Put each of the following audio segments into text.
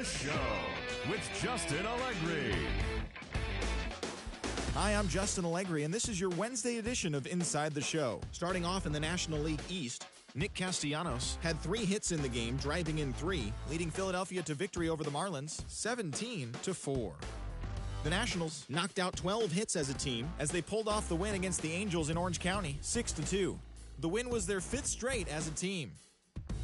The Show with Justin Allegri. Hi, I'm Justin Allegri, and this is your Wednesday edition of Inside the Show. Starting off in the National League East, Nick Castellanos had 3 hits in the game, driving in 3, leading Philadelphia to victory over the Marlins, 17-4. The Nationals knocked out 12 hits as a team as they pulled off the win against the Angels in Orange County, 6-2. The win was their 5th straight as a team.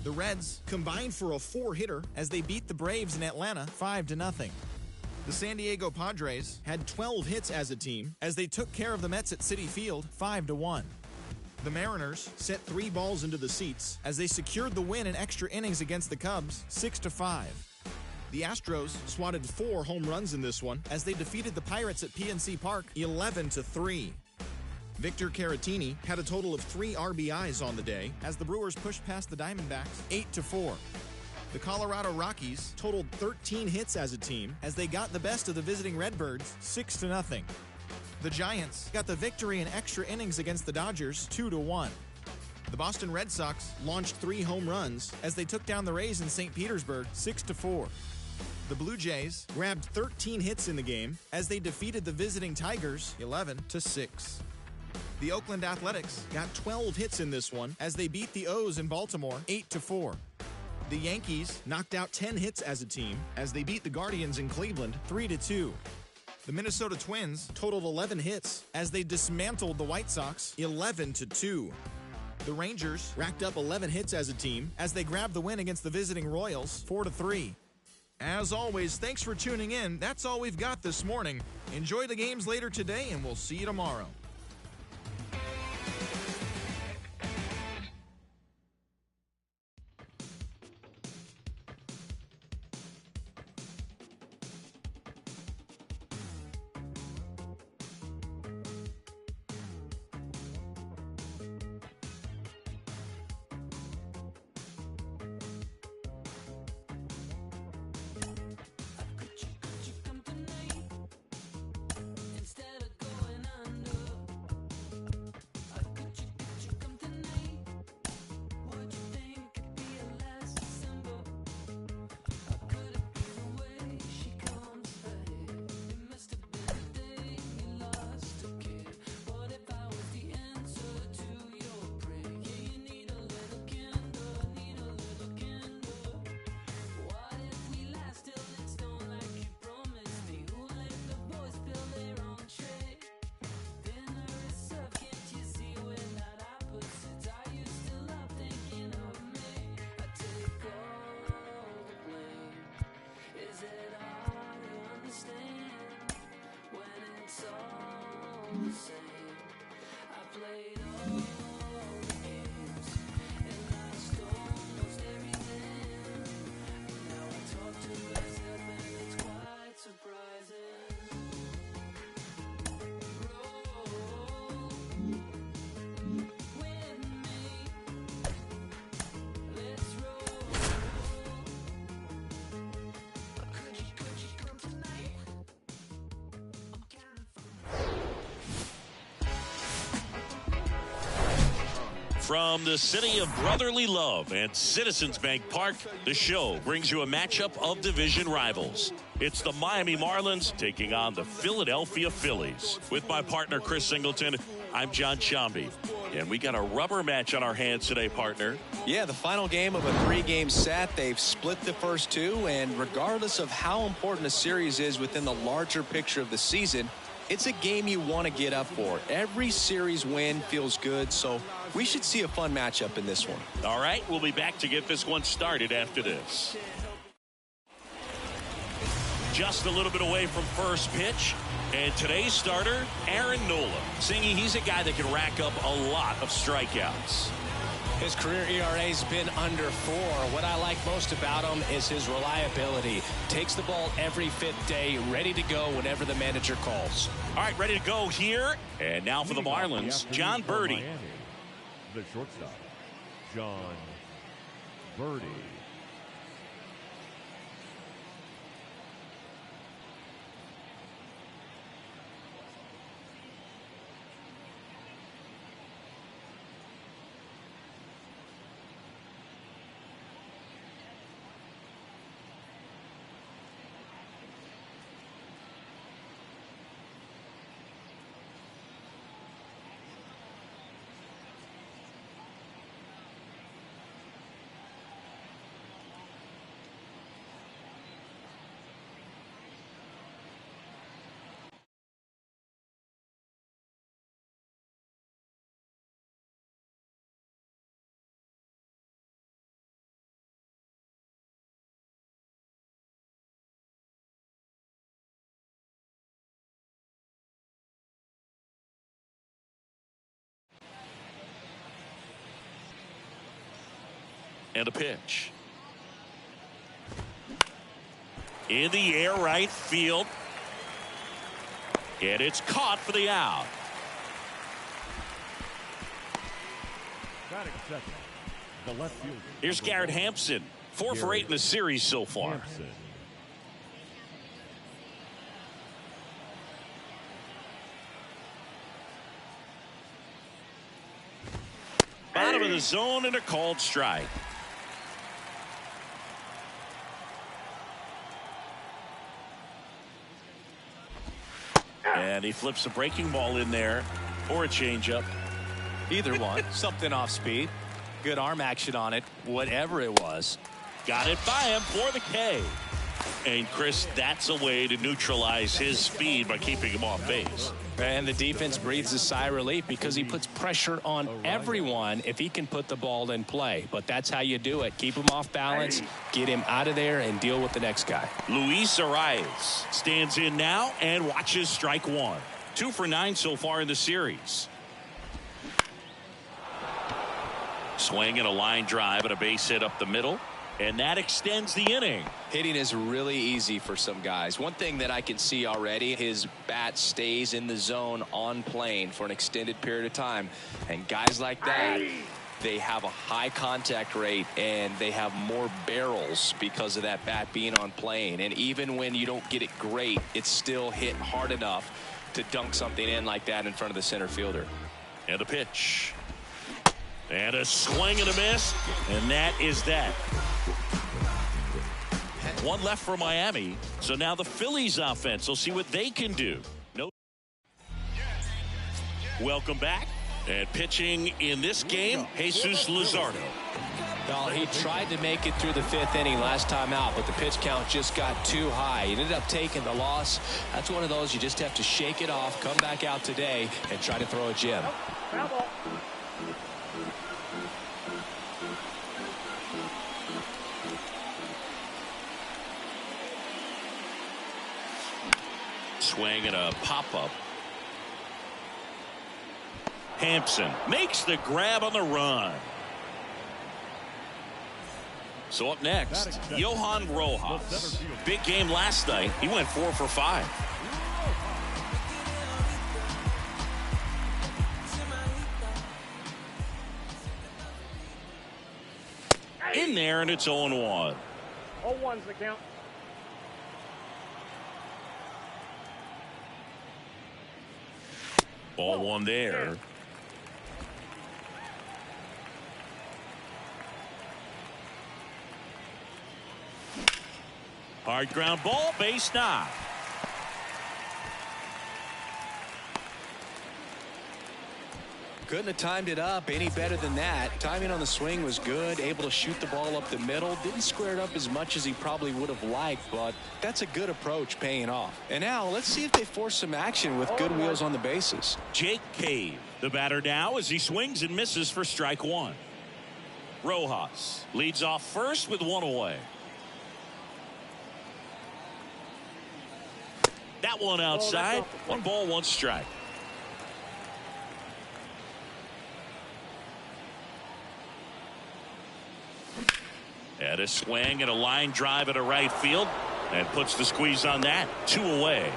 The Reds combined for a 4-hitter as they beat the Braves in Atlanta, 5-0. The San Diego Padres had 12 hits as a team as they took care of the Mets at Citi Field, 5-1. The Mariners set 3 balls into the seats as they secured the win in extra innings against the Cubs, 6-5. The Astros swatted 4 home runs in this one as they defeated the Pirates at PNC Park, 11-3. Victor Caratini had a total of 3 RBIs on the day as the Brewers pushed past the Diamondbacks, 8-4. The Colorado Rockies totaled 13 hits as a team as they got the best of the visiting Redbirds, 6-0. The Giants got the victory in extra innings against the Dodgers, 2-1. The Boston Red Sox launched 3 home runs as they took down the Rays in St. Petersburg, 6-4. The Blue Jays grabbed 13 hits in the game as they defeated the visiting Tigers, 11-6. The Oakland Athletics got 12 hits in this one as they beat the O's in Baltimore, 8-4. The Yankees knocked out 10 hits as a team as they beat the Guardians in Cleveland, 3-2. The Minnesota Twins totaled 11 hits as they dismantled the White Sox, 11-2. The Rangers racked up 11 hits as a team as they grabbed the win against the visiting Royals, 4-3. As always, thanks for tuning in. That's all we've got this morning. Enjoy the games later today, and we'll see you tomorrow. From the city of brotherly love and Citizens Bank Park, the show brings you a matchup of division rivals. It's the Miami Marlins taking on the Philadelphia Phillies. With my partner, Chris Singleton, I'm John Sciambi. And we got a rubber match on our hands today, partner. Yeah, the final game of a 3-game set. They've split the first 2, and regardless of how important a series is within the larger picture of the season, it's a game you want to get up for. Every series win feels good, so we should see a fun matchup in this one. All right, we'll be back to get this one started after this. Just a little bit away from first pitch. And today's starter, Aaron Nola. Singy, he's a guy that can rack up a lot of strikeouts. His career ERA's been under 4. What I like most about him is his reliability. Takes the ball every 5th day, ready to go whenever the manager calls. All right, ready to go here. And now for the Marlins, John Birdie. The shortstop, John Birdie. And the pitch. In the air, right field. And it's caught for the out. Batting second, the left fielder. Here's Garrett Hampson. 4 for 8 in the series so far. Hampson. Bottom of the zone and a called strike. And he flips a breaking ball in there or a changeup. Either one. Something off speed. Good arm action on it. Whatever it was. Got it by him for the K. And Chris, that's a way to neutralize his speed by keeping him off base. And the defense breathes a sigh of relief because he puts pressure on everyone if he can put the ball in play. But that's how you do it. Keep him off balance, get him out of there, and deal with the next guy. Luis Arias stands in now and watches strike one. 2 for 9 so far in the series. Swing and a line drive and a base hit up the middle. And that extends the inning. Hitting is really easy for some guys. One thing that I can see already, his bat stays in the zone on plane for an extended period of time. And guys like that, they have a high contact rate and they have more barrels because of that bat being on plane. And even when you don't get it great, it's still hit hard enough to dunk something in like that in front of the center fielder. And a pitch. And a swing and a miss. And that is that. One left for Miami. So now the Phillies offense will see what they can do. No. Welcome back. And pitching in this game, Jesus Luzardo. Well, he tried to make it through the 5th inning last time out, but the pitch count just got too high. He ended up taking the loss. That's one of those you just have to shake it off, come back out today, and try to throw a gem. Swing and a pop-up. Hampson makes the grab on the run. So up next, Johan Rojas. Big game last night. He went 4 for 5. In there, and it's 0-1. 0-1's the count. Ball one there. Hard ground ball, base knock. Couldn't have timed it up any better than that. Timing on the swing was good, able to shoot the ball up the middle. Didn't square it up as much as he probably would have liked, but that's a good approach paying off. And now let's see if they force some action with good wheels on the bases. Jake Cave, the batter now, as he swings and misses for strike one. Rojas leads off first with 1 away. That one outside. 1 ball, 1 strike. And a swing and a line drive at a right field, and puts the squeeze on that. 2 away.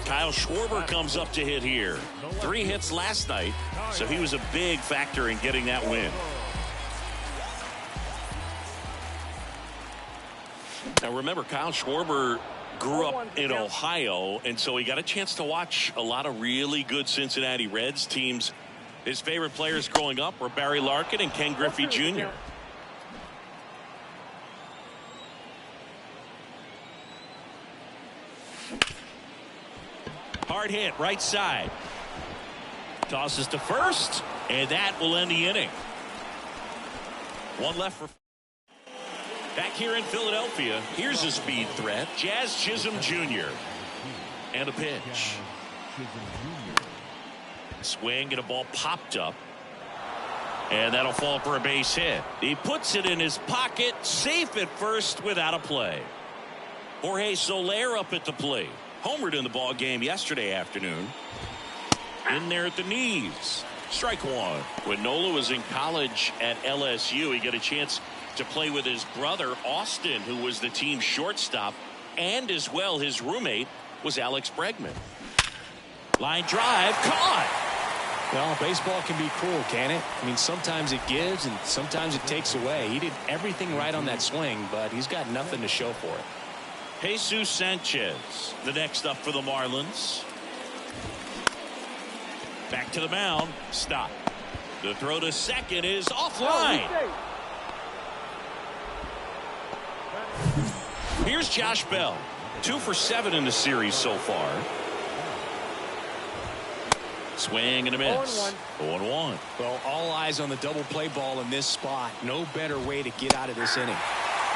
Kyle Schwarber comes up to hit here. 3 hits last night, so he was a big factor in getting that win. Now remember, Kyle Schwarber grew up in Ohio, and so he got a chance to watch a lot of really good Cincinnati Reds teams. His favorite players growing up were Barry Larkin and Ken Griffey Jr. Hard hit, right side. Tosses to first, and that will end the inning. 1 left for... Back here in Philadelphia, here's a speed threat. Jazz Chisholm Jr. And a pitch. Swing and a ball popped up. And that'll fall for a base hit. He puts it in his pocket, safe at first without a play. Jorge Soler up at the plate. Homered in the ball game yesterday afternoon. In there at the knees. Strike one. When Nola was in college at LSU, he got a chance to play with his brother, Austin, who was the team shortstop, and as well his roommate was Alex Bregman. Line drive, caught. Well, baseball can be cruel, can it? I mean, sometimes it gives and sometimes it takes away. He did everything right on that swing, but he's got nothing to show for it. Jesus Sanchez, the next up for the Marlins. Back to the mound. Stop. The throw to second is offline. Here's Josh Bell. 2 for 7 in the series so far. Swing and a miss. 0-1. Well, all eyes on the double play ball in this spot. No better way to get out of this inning.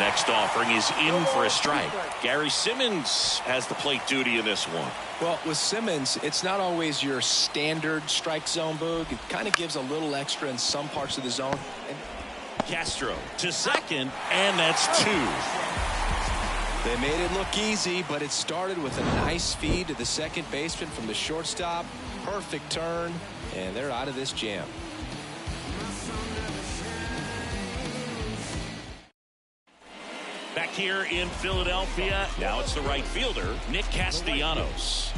Next offering is in for a strike. Gary Simmons has the plate duty in this one. Well, with Simmons, it's not always your standard strike zone, Boog. It kind of gives a little extra in some parts of the zone. Castro to second, and that's 2. They made it look easy, but it started with a nice feed to the second baseman from the shortstop. Perfect turn, and they're out of this jam. Back here in Philadelphia, now it's the right fielder, Nick Castellanos.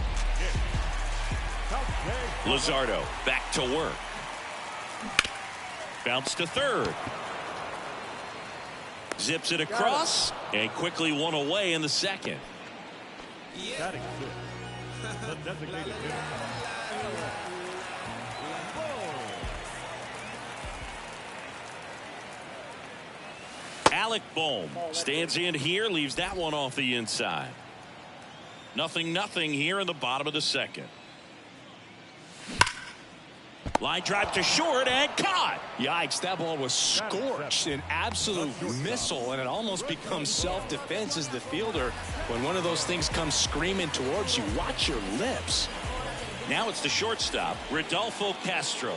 Luzardo back to work. Bounce to third. Zips it across, and quickly one away in the second. Batting fifth, the designated hitter. Alec Bohm stands in here, leaves that one off the inside. 0-0 here in the bottom of the second. Line drive to short and caught. Yikes, that ball was scorched, an absolute missile, and it almost becomes self-defense as the fielder. When one of those things comes screaming towards you, watch your lips. Now it's the shortstop, Rodolfo Castro.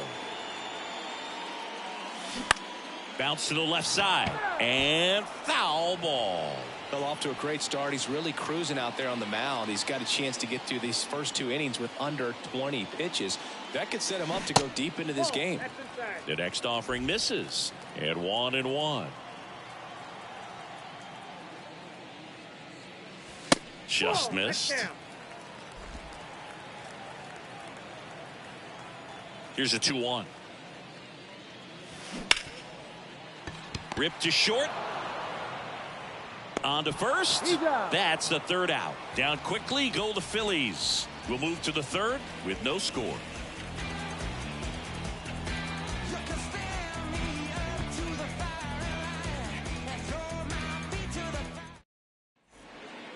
Bounce to the left side, and foul ball. Fell off to a great start. He's really cruising out there on the mound. He's got a chance to get through these first 2 innings with under 20 pitches. That could set him up to go deep into this game. The next offering misses, and 1-1. Just missed. Here's a 2-1. Rip to short. On to first. That's the third out. Down quickly go the Phillies. We'll move to the third with no score.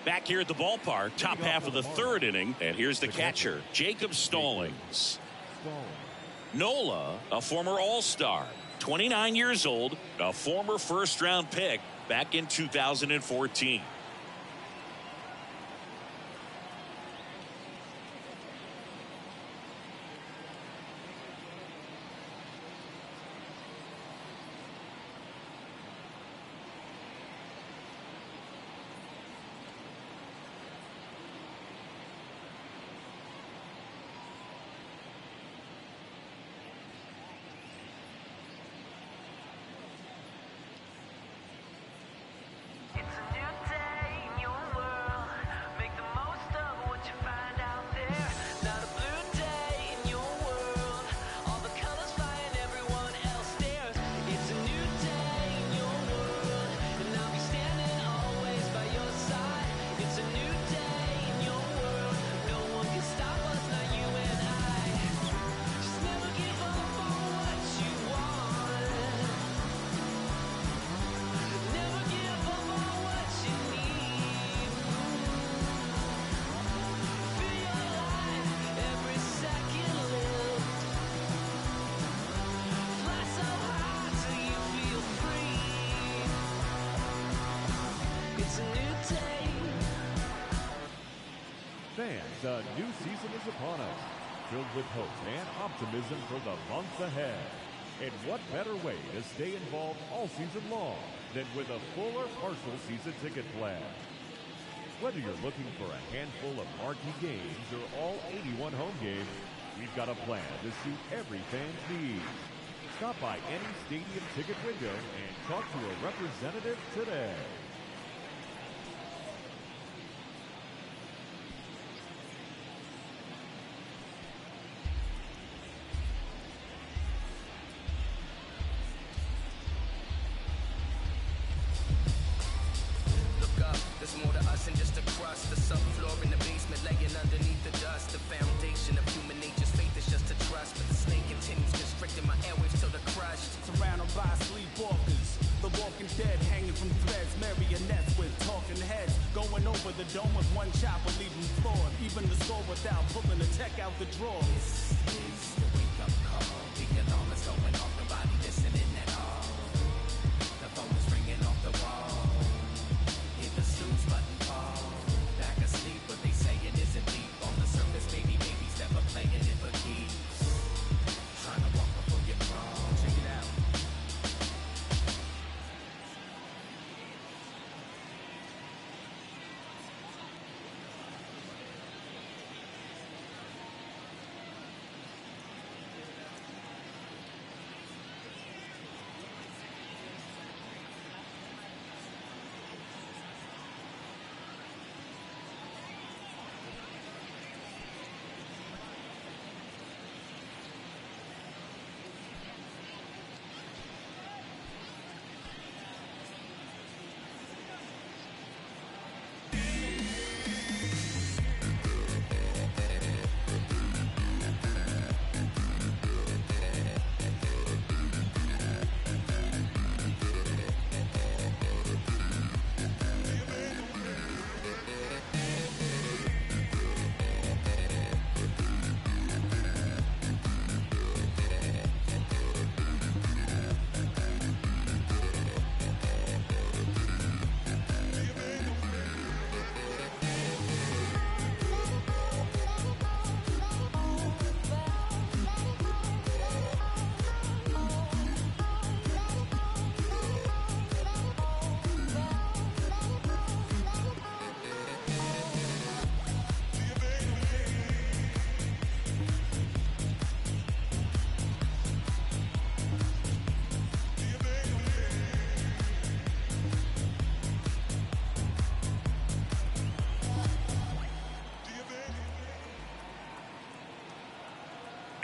Back here at the ballpark, top half of the third inning, and here's the catcher, Jacob Stallings. Nola, a former All-Star, 29 years old, a former first-round pick back in 2014. Fans, a new season is upon us, filled with hope and optimism for the months ahead. And what better way to stay involved all season long than with a full or partial season ticket plan? Whether you're looking for a handful of marquee games or all 81 home games, we've got a plan to suit every fan's needs. Stop by any stadium ticket window and talk to a representative today. There's more to us than just a crust. The subfloor in the basement laying underneath the dust. The foundation of human nature's faith is just a trust. But the snake continues constricting my airwaves till they're crushed. Surrounded by sleepwalkers, the walking dead hanging from threads. Marionettes with talking heads. Going over the dome with one chop will leave them floored. Even the score without pulling the tech out the drawer. This is the wake-up call. The alarm is going off. Nobody listening at all. The phone is ringing off the wall. The snooze button fall. Back asleep, what they say it isn't deep. On the surface, maybe babies never playing it for keeps. Trying to walk before you crawl. Check it out.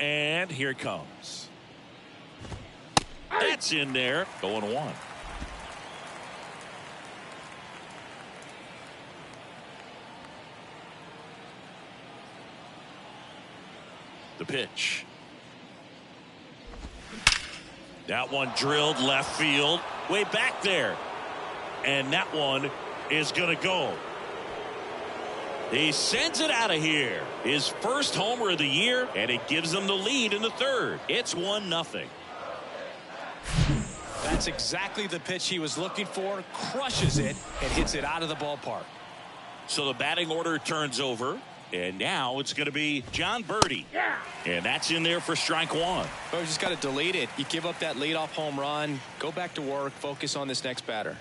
And here it comes. That's in there. 0-1. The pitch. That one drilled left field. Way back there. And that one is going to go. He sends it out of here. His first homer of the year, and it gives them the lead in the third. It's 1-0. That's exactly the pitch he was looking for. Crushes it and hits it out of the ballpark. So the batting order turns over, and now it's going to be John Birdie. Yeah. And that's in there for strike one. Well, you just got to delete it. You give up that leadoff home run. Go back to work. Focus on this next batter.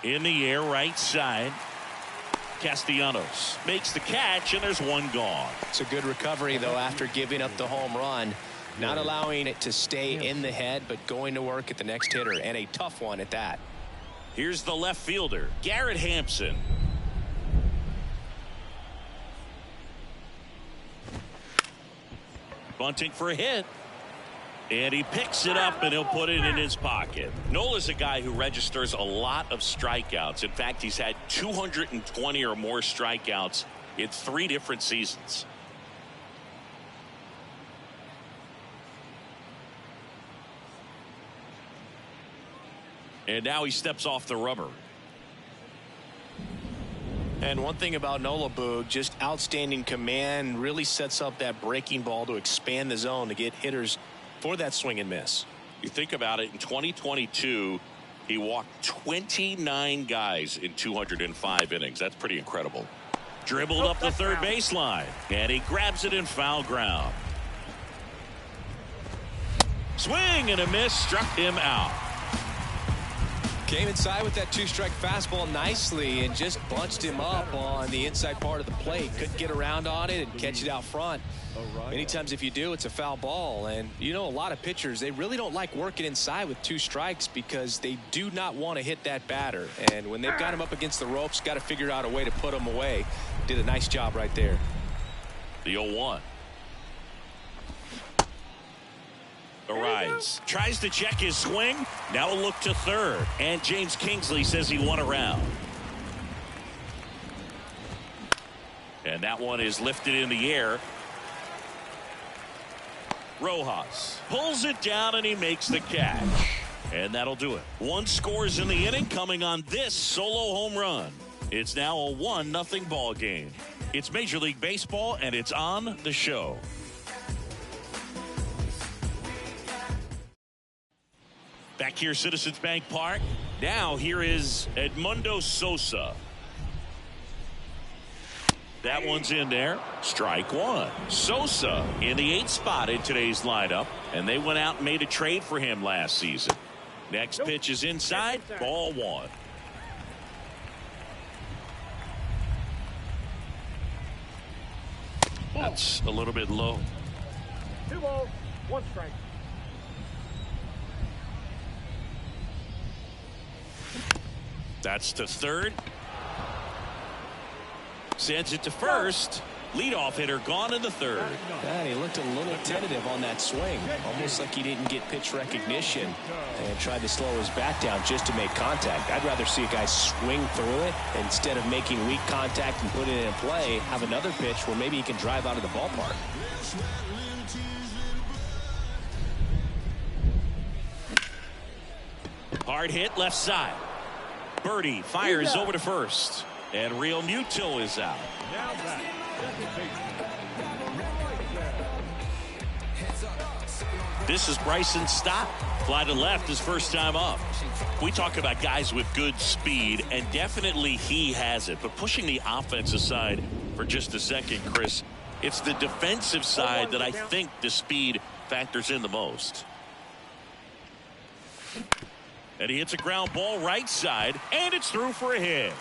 In the air, right side. Castellanos makes the catch, and there's one gone. It's a good recovery, though, after giving up the home run. Not allowing it to stay in the head, but going to work at the next hitter, and a tough one at that. Here's the left fielder, Garrett Hampson. Bunting for a hit. And he picks it up, and he'll put it in his pocket. Nola's a guy who registers a lot of strikeouts. In fact, he's had 220 or more strikeouts in 3 different seasons. And now he steps off the rubber. And one thing about Nola, Boog, just outstanding command, really sets up that breaking ball to expand the zone to get hitters for that swing and miss. You think about it, in 2022, he walked 29 guys in 205 innings. That's pretty incredible. Dribbled up the third baseline, and he grabs it in foul ground. Swing and a miss, struck him out. Came inside with that two-strike fastball nicely and just bunched him up on the inside part of the plate. Couldn't get around on it and catch it out front. Many times if you do, it's a foul ball. And you know, a lot of pitchers, they really don't like working inside with 2 strikes because they do not want to hit that batter. And when they've got him up against the ropes, got to figure out a way to put him away. Did a nice job right there. The 0-1. Arrives, tries to check his swing. Now a look to third, and James Kingsley says he won a round. And that one is lifted in the air. Rojas pulls it down and he makes the catch. And that'll do it. 1 scores in the inning coming on this solo home run. It's now a 1-0 ball game. It's Major League Baseball and it's on the show. Back here, Citizens Bank Park. Now here is Edmundo Sosa. That one's in there. Strike 1. Sosa in the 8th spot in today's lineup. And they went out and made a trade for him last season. Next pitch is inside. Ball 1. That's a little bit low. 2 balls, 1 strike. That's to third. Sends it to first. Leadoff hitter gone in the third. And he looked a little tentative on that swing. Almost like he didn't get pitch recognition and tried to slow his bat down just to make contact. I'd rather see a guy swing through it instead of making weak contact and put it in play. Have another pitch where maybe he can drive out of the ballpark. Hard hit left side. Birdie fires over to first. And Real Muto is out. Now back. This is Bryson Stott. Fly to left his first time up. We talk about guys with good speed, and definitely he has it. But pushing the offense aside for just a second, Chris, it's the defensive side that I think the speed factors in the most. And he hits a ground ball right side, and it's through for a hit.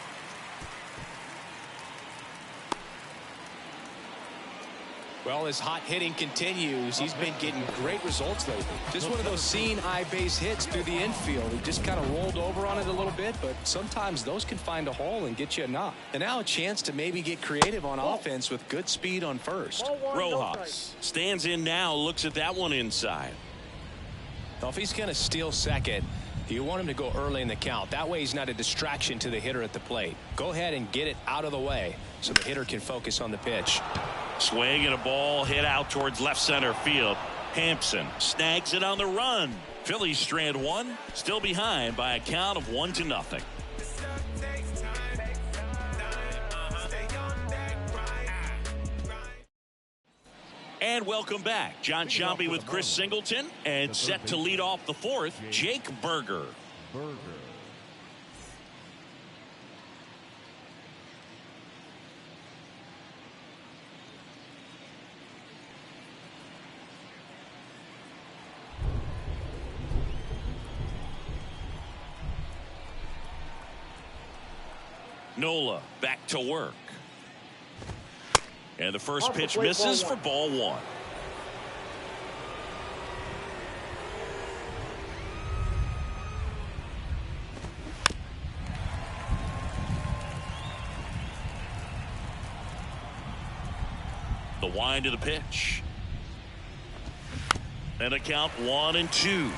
Well, his hot hitting continues. He's been getting great results lately. Just one of those seeing eye base hits through the infield. He just kind of rolled over on it a little bit, but sometimes those can find a hole and get you a knock. And now a chance to maybe get creative on offense with good speed on first. Rojas stands in now, looks at that one inside. Now, if he's going to steal second, you want him to go early in the count. That way he's not a distraction to the hitter at the plate. Go ahead and get it out of the way so the hitter can focus on the pitch. Swing and a ball hit out towards left center field. Hampson snags it on the run. Phillies strand 1, still behind by a count of 1-0. And welcome back. John Sciambi with Chris Singleton, and set to lead off the 4th, Jake Berger. Nola back to work. And the first pitch misses for ball 1. The wind of the pitch. And a count 1-2.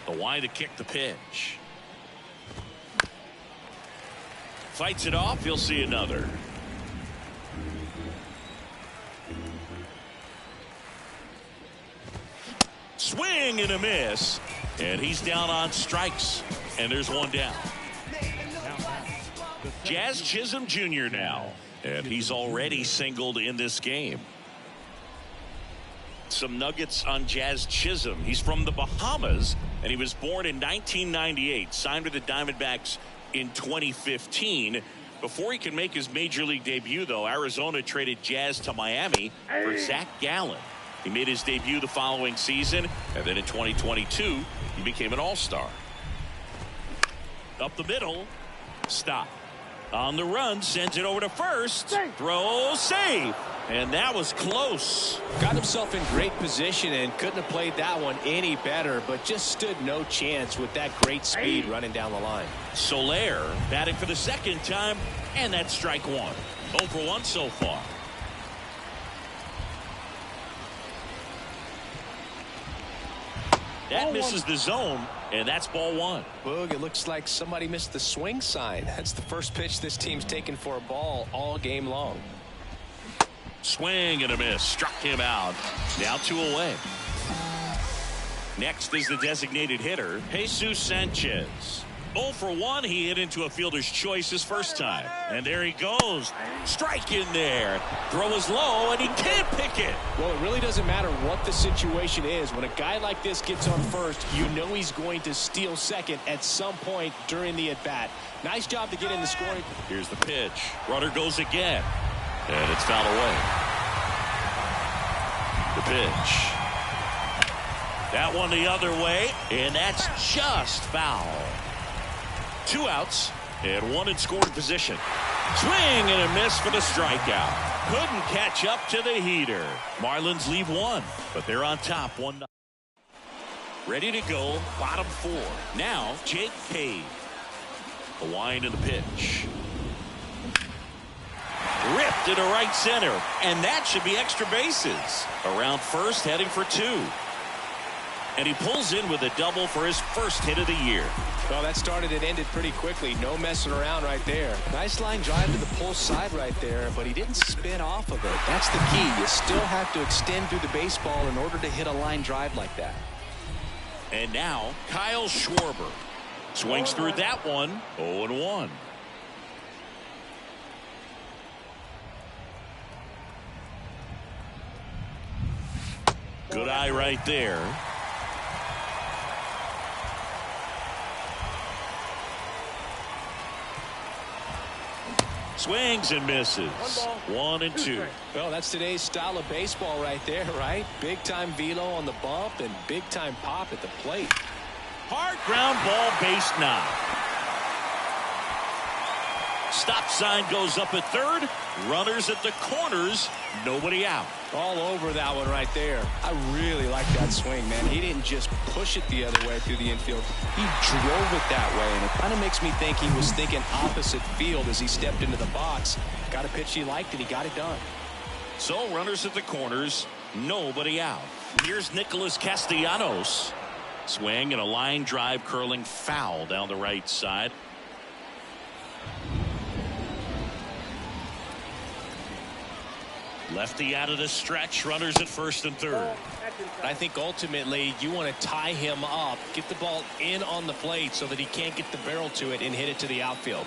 The wind to kick the pitch. Fights it off. You'll see another. Swing and a miss. And he's down on strikes. And there's one down. Jazz Chisholm Jr. now. And he's already singled in this game. Some nuggets on Jazz Chisholm. He's from the Bahamas, and he was born in 1998. Signed with the Diamondbacks in 2015. Before he can make his major league debut, though, Arizona traded Jazz to Miami for Zach Gallen. He made his debut the following season, and then in 2022, he became an all-star. Up the middle. Stop. On the run, sends it over to first. Throw, save. And that was close. Got himself in great position and couldn't have played that one any better, but just stood no chance with that great speed running down the line. Soler batting for the second time, and that's strike one. 0 for 1 so far. That misses the zone, and that's ball one. Boog, it looks like somebody missed the swing sign. That's the first pitch this team's taken for a ball all game long. Swing and a miss. Struck him out. Now 2 away. Next is the designated hitter, Jesus Sanchez. 0 for 1. He hit into a fielder's choice his first time. And there he goes. Strike in there. Throw is low, and he can't pick it. Well, it really doesn't matter what the situation is. When a guy like this gets on first, you know he's going to steal second at some point during the at-bat. Nice job to get in the scoring. Here's the pitch. Runner goes again. And it's fouled away. The pitch. That one the other way, and that's just foul. 2 outs and 1 in scoring position. Swing and a miss for the strikeout. Couldn't catch up to the heater. Marlins leave 1, but they're on top 1-0. Ready to go, bottom 4. Now Jake Cave. The wind of the pitch. Ripped into right center, and that should be extra bases. Around first, heading for 2. And he pulls in with a double for his first hit of the year. Well, that started and ended pretty quickly. No messing around right there. Nice line drive to the pull side right there, but he didn't spin off of it. That's the key. You still have to extend through the baseball in order to hit a line drive like that. And now Kyle Schwarber swings through that one. 0-1. Good eye right there. Swings and misses. 1 and 2. Well, that's today's style of baseball right there, right? Big time velo on the bump and big time pop at the plate. Hard ground ball, base knock. Stop sign goes up at third. Runners at the corners. Nobody out. All over that one right there. I really like that swing, man. He didn't just push it the other way through the infield. He drove it that way, and it kind of makes me think he was thinking opposite field as he stepped into the box. Got a pitch he liked, and he got it done. So runners at the corners. Nobody out. Here's Nicholas Castellanos. Swing and a line drive curling foul down the right side. Lefty out of the stretch. Runners at first and third. I think ultimately you want to tie him up, get the ball in on the plate so that he can't get the barrel to it and hit it to the outfield.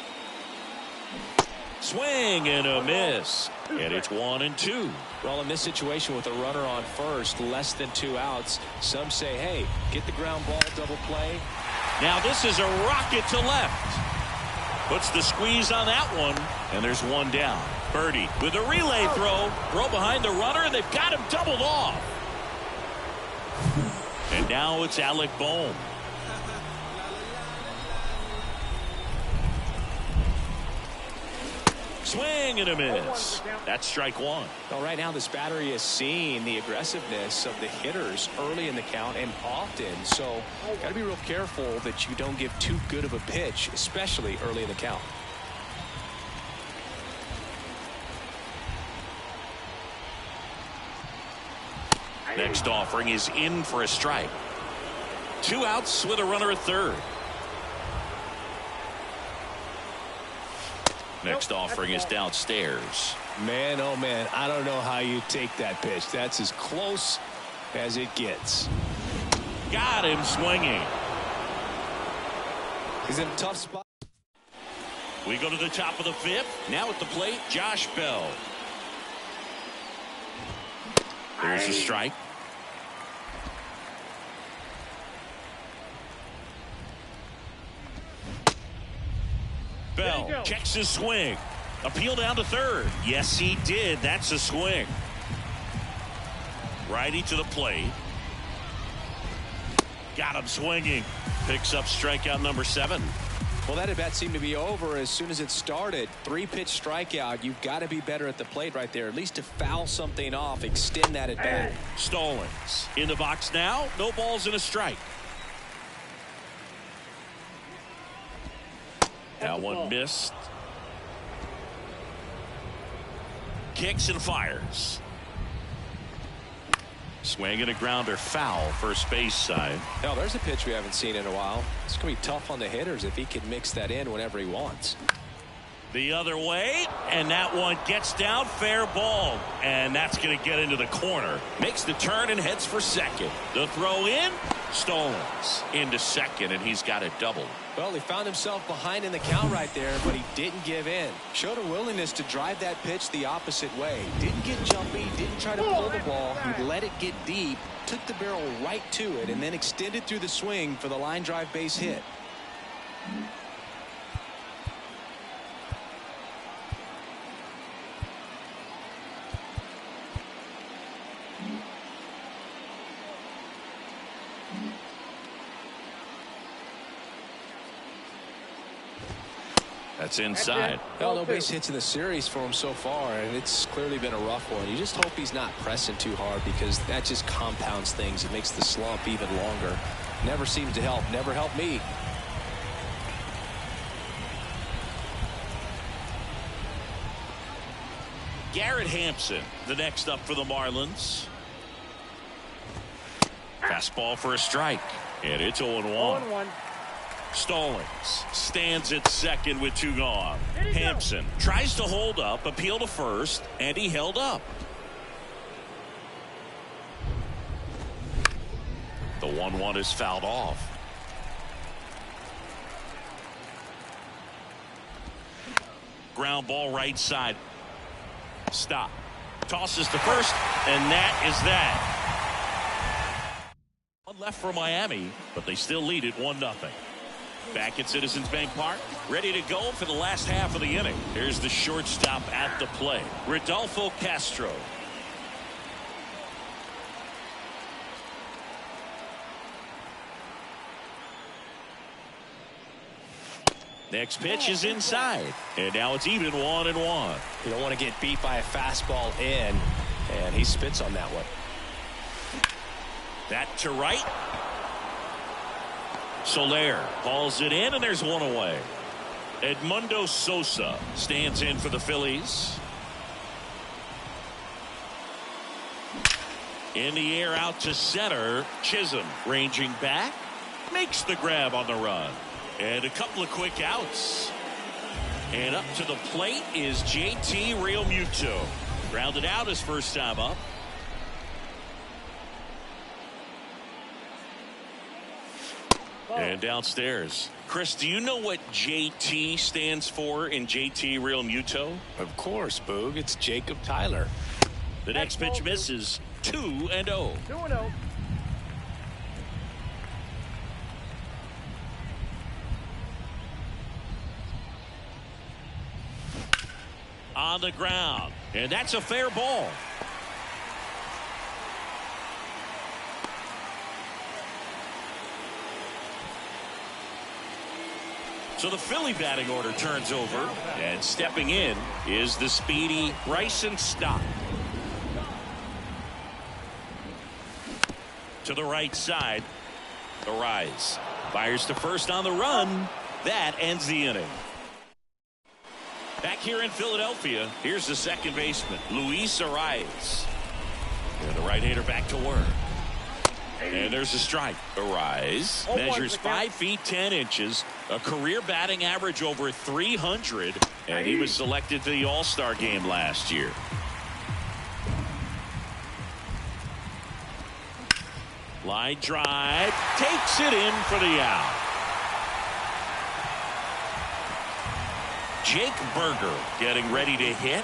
Swing and a miss. And it's 1 and 2. Well, in this situation with a runner on first, less than 2 outs, some say, hey, get the ground ball, double play. Now this is a rocket to left. Puts the squeeze on that one, and there's 1 down. Birdie with a relay throw behind the runner, and they've got him doubled off. And now it's Alec Bohm. Swing and a miss. That's strike 1. Well, right now this battery is seeing the aggressiveness of the hitters early in the count and often. So got to be real careful that you don't give too good of a pitch, especially early in the count. Next offering is in for a strike. 2 outs with a runner at third. Next offering is downstairs. Man, oh man, I don't know how you take that pitch. That's as close as it gets. Got him swinging. He's in a tough spot. We go to the top of the 5th. Now at the plate, Josh Bell. There's a strike. Bell checks his swing. Appeal down to third. Yes, he did. That's a swing. Righty to the plate. Got him swinging. Picks up strikeout number 7. Well, that at bat seemed to be over as soon as it started. 3-pitch strikeout. You've got to be better at the plate right there, at least to foul something off, extend that at bat. Stallings in the box now. No balls and a strike. That one missed. Kicks and fires. Swing and a grounder, foul, first base side. Now there's a pitch we haven't seen in a while. It's going to be tough on the hitters if he can mix that in whenever he wants. The other way, and that one gets down, fair ball, and that's going to get into the corner. Makes the turn and heads for second. The throw in, Stallings into second, and he's got it doubled. Well, he found himself behind in the count right there, but he didn't give in. Showed a willingness to drive that pitch the opposite way. Didn't get jumpy, didn't try to pull the ball. He let it get deep, took the barrel right to it, and then extended through the swing for the line drive base hit. That's inside. Well, no base hits in the series for him so far, and it's clearly been a rough one. You just hope he's not pressing too hard because that just compounds things. It makes the slump even longer. Never seems to help. Never helped me. Garrett Hampson, the next up for the Marlins. Fastball for a strike, and it's 0-1. Stallings stands at second with 2 gone. Hampson tries to hold up, appeal to first, and he held up. The 1-1 is fouled off. Ground ball right side. Stop. Tosses to first, and that is that. One left for Miami, but they still lead it 1-0. Back at Citizens Bank Park, ready to go for the last half of the inning. Here's the shortstop at the plate, Rodolfo Castro. Next pitch is inside, and now it's even 1-1. You don't want to get beat by a fastball in, and he spits on that one. That to right. Soler hauls it in, and there's one away. Edmundo Sosa stands in for the Phillies. In the air out to center. Chisholm ranging back. Makes the grab on the run. And a couple of quick outs. And up to the plate is JT Realmuto. Grounded out his first time up. And downstairs. Chris, do you know what JT stands for in JT Realmuto? Of course, Boog. It's Jacob Tyler. The next pitch misses. 2-0. 2-0. On the ground. And that's a fair ball. So the Philly batting order turns over, and stepping in is the speedy Bryson Stott. To the right side, the rise. Fires to first on the run. That ends the inning. Back here in Philadelphia, here's the second baseman, Luis Arias. And the right-hander back to work. And there's a strike. Arise measures 5 feet 10 inches, a career batting average over 300, and he was selected to the All-Star game last year. Line drive, takes it in for the out. Jake Berger getting ready to hit.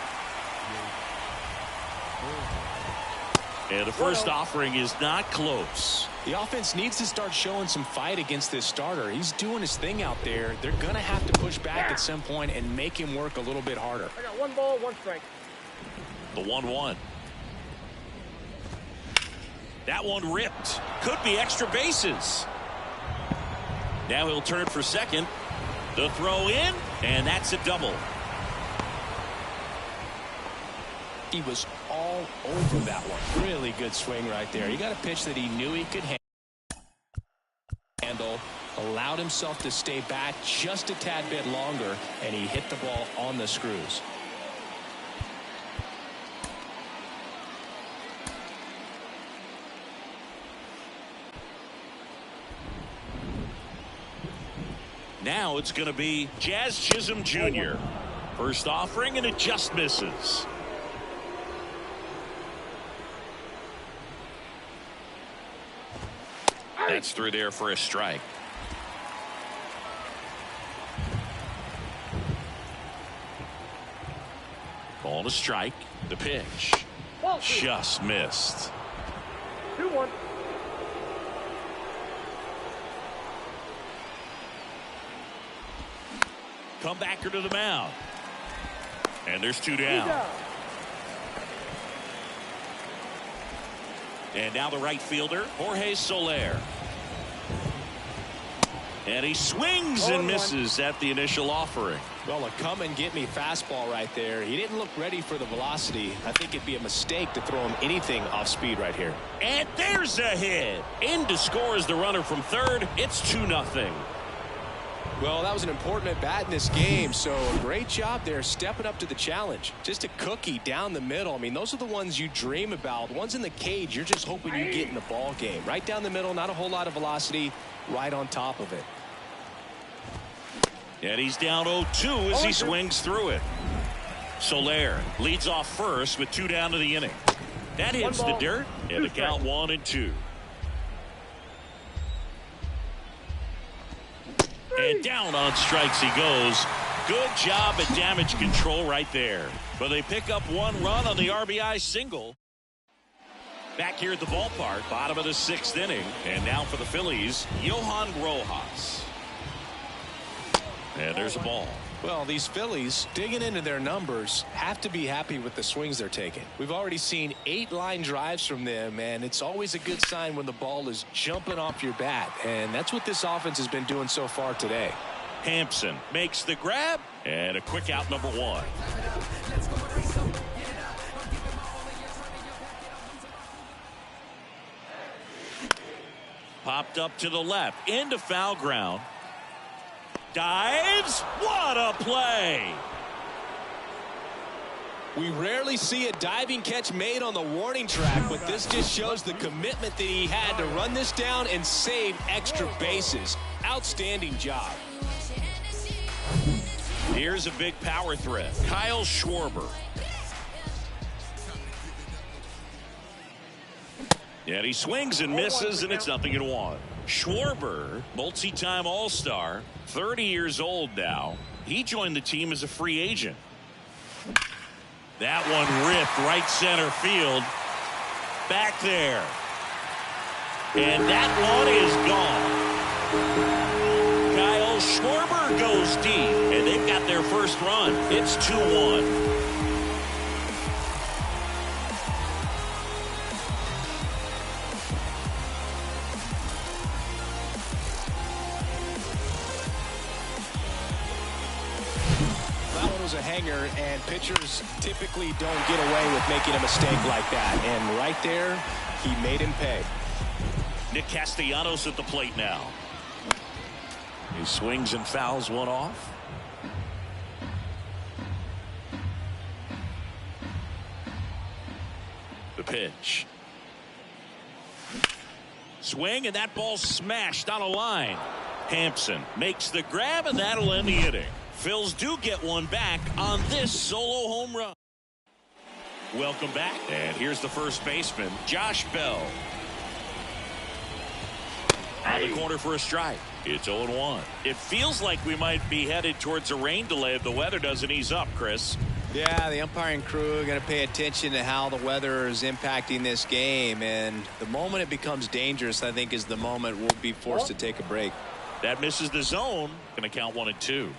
And the first offering is not close. The offense needs to start showing some fight against this starter. He's doing his thing out there. They're going to have to push back at some point and make him work a little bit harder. I got 1 ball, 1 strike. The 1-1. That one ripped. Could be extra bases. Now he'll turn for second. The throw in, and that's a double. He was all over that one. Really good swing right there. He got a pitch that he knew he could handle, allowed himself to stay back just a tad bit longer, and he hit the ball on the screws. Now it's going to be Jazz Chisholm Jr. First offering, and it just misses. That's through there for a strike. Called a strike. The pitch just missed. 2-1. Comebacker to the mound. And there's 2 down. And now the right fielder, Jorge Soler. And he swings and misses at the initial offering. Well, a come-and-get-me fastball right there. He didn't look ready for the velocity. I think it'd be a mistake to throw him anything off speed right here. And there's a hit. In to score is the runner from third. It's 2-0. Well, that was an important at-bat in this game, so a great job there stepping up to the challenge. Just a cookie down the middle. I mean, those are the ones you dream about. The ones in the cage, you're just hoping you get in the ball game. Right down the middle, not a whole lot of velocity, right on top of it. And he's down 0-2 as he swings through it. Soler leads off first with 2 down to the inning. That hits the dirt, and the count 1-2. And down on strikes he goes. Good job at damage control right there. But they pick up 1 run on the RBI single. Back here at the ballpark, bottom of the 6th inning. And now for the Phillies, Johan Rojas. And there's a ball. Well, these Phillies, digging into their numbers, have to be happy with the swings they're taking. We've already seen 8 line drives from them, and it's always a good sign when the ball is jumping off your bat. And that's what this offense has been doing so far today. Hampson makes the grab, and a quick out, number 1. Popped up to the left, into foul ground. Dives. What a play. We rarely see a diving catch made on the warning track, but this just shows the commitment that he had to run this down and save extra bases. Outstanding job. Here's a big power threat. Kyle Schwarber. And he swings and misses, and it's 0-1. Schwarber, multi-time All-Star, 30 years old now. He joined the team as a free agent. That one ripped right center field. Back there. And that one is gone. Kyle Schwarber goes deep, and they've got their first run. It's 2-1. A hanger, and pitchers typically don't get away with making a mistake like that, and right there he made him pay. Nick Castellanos at the plate now. He swings and fouls one off. The pitch. Swing, and that ball smashed on a line. Hampson makes the grab, and that'll end the inning. Phils do get one back on this solo home run. Welcome back. And here's the first baseman, Josh Bell. On the corner for a strike. It's 0-1. It feels like we might be headed towards a rain delay if the weather doesn't ease up, Chris. Yeah, the umpiring crew are going to pay attention to how the weather is impacting this game. And the moment it becomes dangerous, I think, is the moment we'll be forced to take a break. That misses the zone. Going to count 1-2.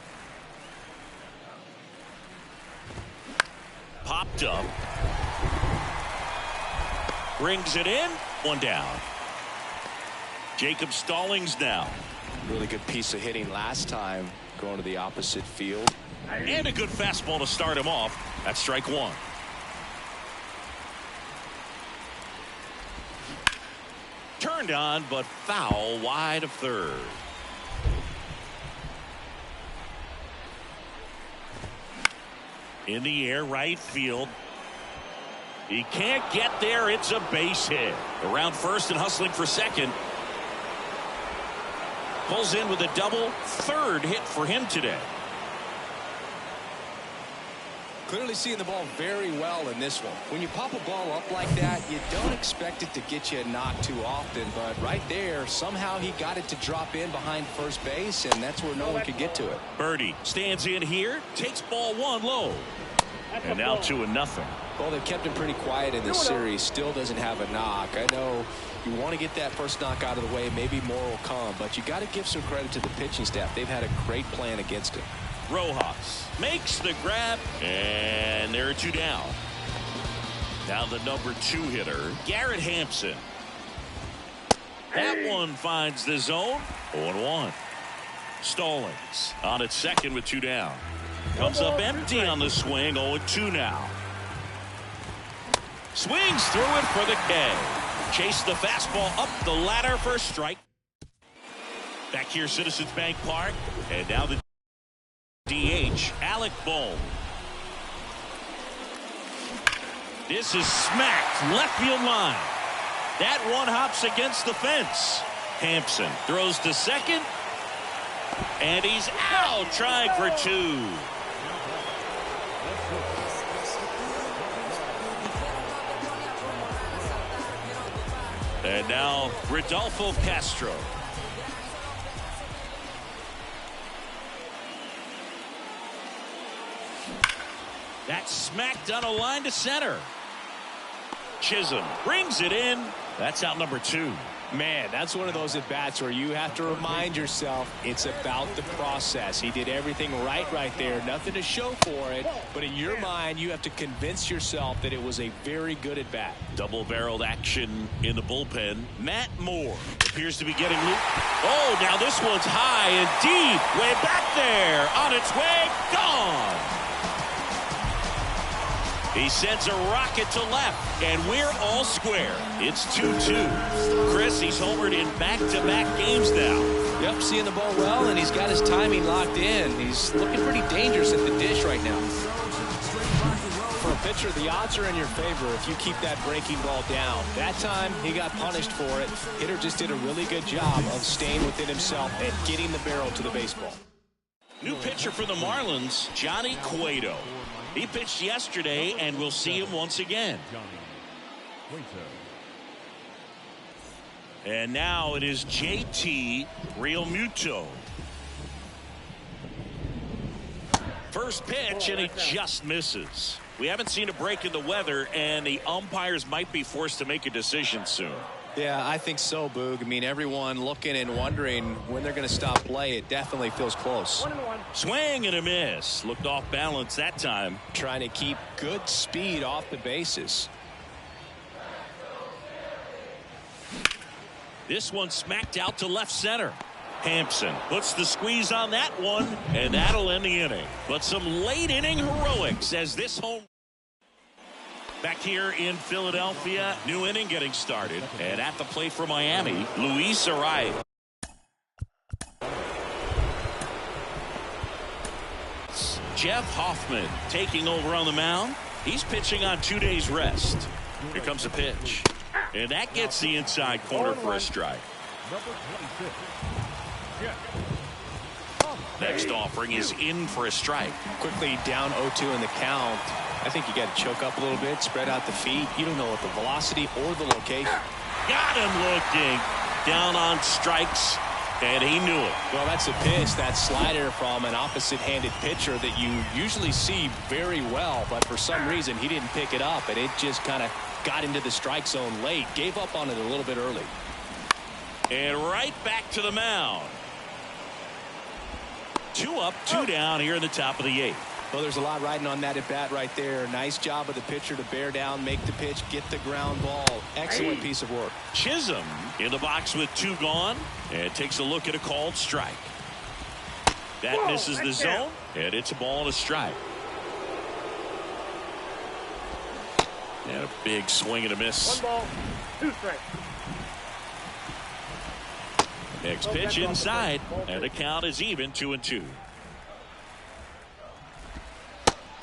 Popped up. brings it in. One down. Jacob Stallings now. Really good piece of hitting last time, going to the opposite field. And a good fastball to start him off. That's strike one. Turned on, but foul wide of third. In the air, right field. He can't get there. It's a base hit. Around first and hustling for second. Pulls in with a double. Third hit for him today. Clearly seeing the ball very well in this one. When you pop a ball up like that, you don't expect it to get you a knock too often, but right there, somehow he got it to drop in behind first base, and that's where no one could get to it. Birdie stands in here, takes ball one low. And now 2-0. Well, they've kept him pretty quiet in this series. Still doesn't have a knock. I know you want to get that first knock out of the way. Maybe more will come, but you got to give some credit to the pitching staff. They've had a great plan against him. Rojas makes the grab, and there are 2 down. Now the number 2 hitter, Garrett Hampson. That one finds the zone. 0-1. Stallings on at second with 2 down. Comes up empty on the swing. 0-2 now. Swings through it for the K. Chase the fastball up the ladder for a strike. Back here, Citizens Bank Park, and now the DH, Alec Bohm. This is smacked left field line. That one hops against the fence. Hampson throws to second, and he's out trying for 2. And now Rodolfo Castro. That's smacked on a line to center. Chisholm brings it in. That's out number 2. Man, that's one of those at-bats where you have to remind yourself it's about the process. He did everything right there. Nothing to show for it. But in your mind, you have to convince yourself that it was a very good at-bat. Double-barreled action in the bullpen. Matt Moore appears to be getting loose. Oh, now this one's high and deep. Way back there. On its way. Gone. He sends a rocket to left, and we're all square. It's 2-2. Chris, he's homered in back-to-back games now. Yep, seeing the ball well, and he's got his timing locked in. He's looking pretty dangerous at the dish right now. For a pitcher, the odds are in your favor if you keep that breaking ball down. That time, he got punished for it. Hitter just did a really good job of staying within himself and getting the barrel to the baseball. New pitcher for the Marlins, Johnny Cueto. He pitched yesterday, and we'll see him once again. And now it is JT Realmuto. First pitch, and he just misses. We haven't seen a break in the weather, and the umpires might be forced to make a decision soon. Yeah, I think so, Boog. I mean, everyone looking and wondering when they're going to stop play. It definitely feels close. 1-1. Swing and a miss. Looked off balance that time. Trying to keep good speed off the bases. This one smacked out to left center. Hampson puts the squeeze on that one, and that'll end the inning. But some late inning heroics as this home. Back here in Philadelphia, new inning getting started. And at the plate for Miami, Luis Arraez. Jeff Hoffman taking over on the mound. He's pitching on 2 days rest. Here comes a pitch. And that gets the inside corner for a strike. Next offering is in for a strike. Quickly down 0-2 in the count. I think you got to choke up a little bit, spread out the feet. You don't know what the velocity or the location. Got him looking. Down on strikes, and he knew it. Well, that's a pitch, that slider from an opposite-handed pitcher that you usually see very well, but for some reason he didn't pick it up, and it just kind of got into the strike zone late. Gave up on it a little bit early. And right back to the mound. 2 up, 2 down here in the top of the 8th. Well, there's a lot riding on that at bat right there. Nice job of the pitcher to bear down, make the pitch, get the ground ball. Excellent piece of work. Chisholm in the box with 2 gone and takes a look at a called strike. That misses the zone, and it's a ball and a strike. And a big swing and a miss. 1 ball, 2 strikes. Next pitch inside, and the count is even 2-2.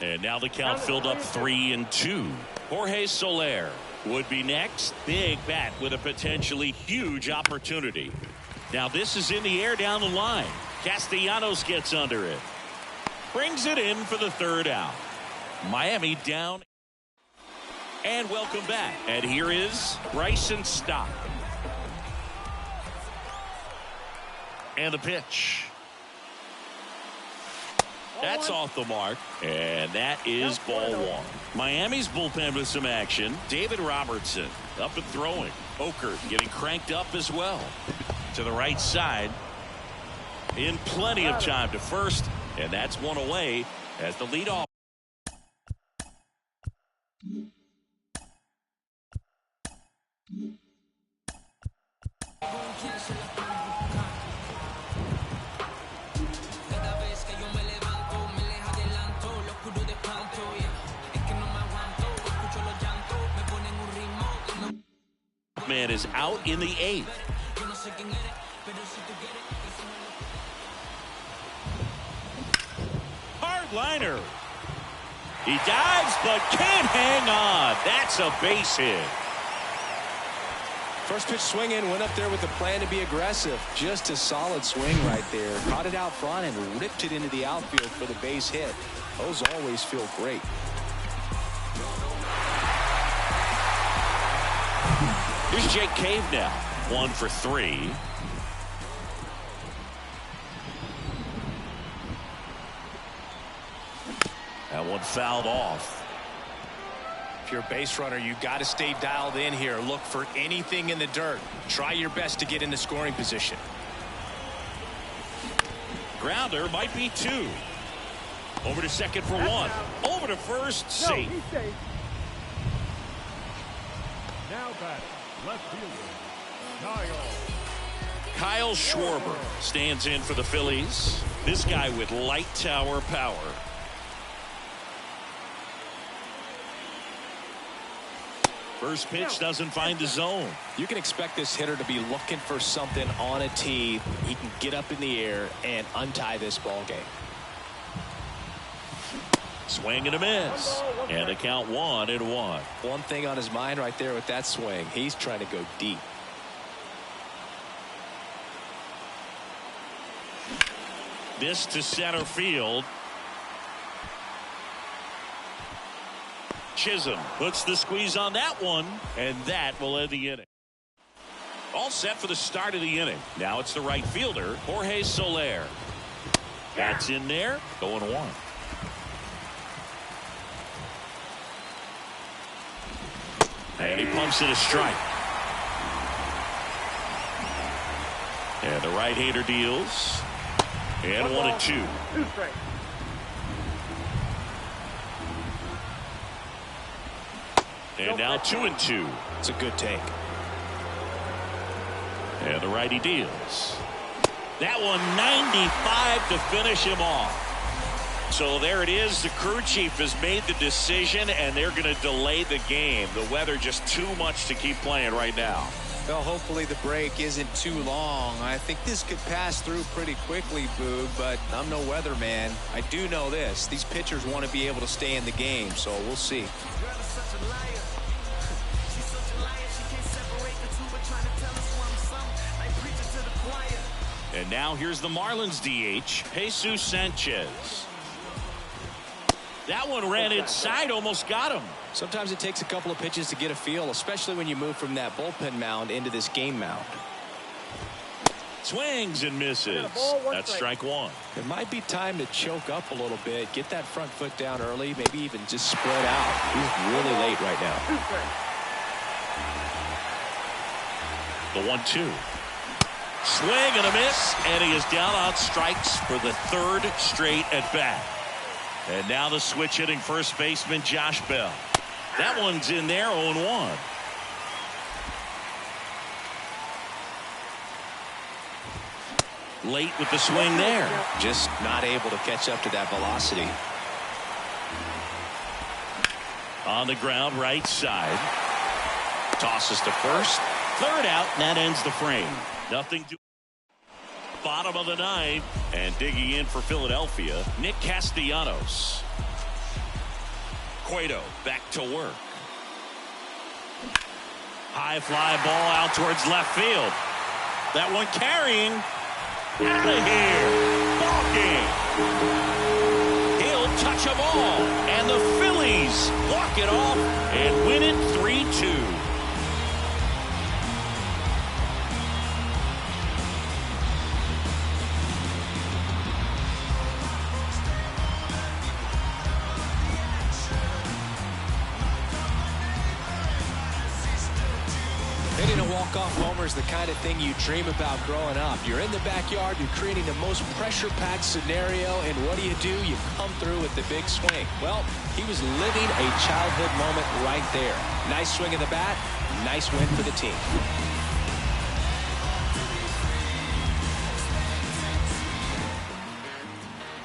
And now the count filled up 3-2. Jorge Soler would be next. Big bat with a potentially huge opportunity. Now this is in the air down the line. Castellanos gets under it. Brings it in for the 3rd out. Miami down. And welcome back. And here is Bryson Stott. And the pitch. That's off the mark, and that is ball 1. Miami's bullpen with some action. David Robertson up and throwing. Oker getting cranked up as well. To the right side. In plenty of time to first, and that's 1 away as the leadoff. Man is out in the 8th. Hard liner. He dives but can't hang on. That's a base hit. First pitch swinging, went up there with the plan to be aggressive. Just a solid swing right there. Caught it out front and ripped it into the outfield for the base hit. Those always feel great. Here's Jake Cave now. 1 for 3. That one fouled off. If you're a base runner, you got to stay dialed in here. Look for anything in the dirt. Try your best to get into scoring position. Grounder might be 2. Over to second for 1. Over to first. Safe. He's safe. Now back. Left fielder, Kyle Schwarber stands in for the Phillies. This guy with light tower power. First pitch doesn't find the zone. You can expect this hitter to be looking for something on a tee. He can get up in the air and untie this ball game. Swing and a miss. And the count 1-1. One thing on his mind right there with that swing. He's trying to go deep. This to center field. Chisholm puts the squeeze on that one, and that will end the inning. All set for the start of the inning. Now it's the right fielder, Jorge Soler. That's in there, going 1. And he pumps it a strike. And the right-hander deals. And 1-2. 2 strikes. And now 2-2. It's a good take. And the righty deals. That one 95 to finish him off. So there it is. The crew chief has made the decision, and they're going to delay the game. The weather just too much to keep playing right now. Well, hopefully the break isn't too long. I think this could pass through pretty quickly, Boog, but I'm no weatherman. I do know this. These pitchers want to be able to stay in the game, so we'll see. And now here's the Marlins DH, Jesus Sanchez. That one ran inside, almost got him. Sometimes it takes a couple of pitches to get a feel, especially when you move from that bullpen mound into this game mound. Swings and misses. That's strike 1. It might be time to choke up a little bit, get that front foot down early, maybe even just spread out. He's really late right now. The 1-2. Swing and a miss, and he is down on strikes for the 3rd straight at bat. And now the switch hitting first baseman Josh Bell. That one's in there, 0-1. Late with the swing there. Just not able to catch up to that velocity. On the ground, right side. Tosses to first. Third out, and that ends the frame. Nothing to. Bottom of the ninth, and digging in for Philadelphia, Nick Castellanos. Cueto back to work. High fly ball out towards left field. That one carrying. Out of here. Ball game. He'll touch a ball, and the Phillies walk it off and win it 3-2. Hitting a walk-off homer is the kind of thing you dream about growing up. You're in the backyard, you're creating the most pressure-packed scenario, and what do? You come through with the big swing. Well, he was living a childhood moment right there. Nice swing of the bat, nice win for the team.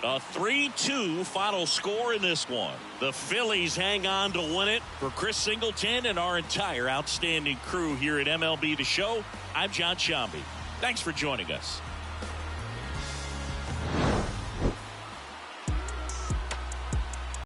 A 3-2 final score in this one. The Phillies hang on to win it. For Chris Singleton and our entire outstanding crew here at MLB The Show, I'm John Shambi. Thanks for joining us.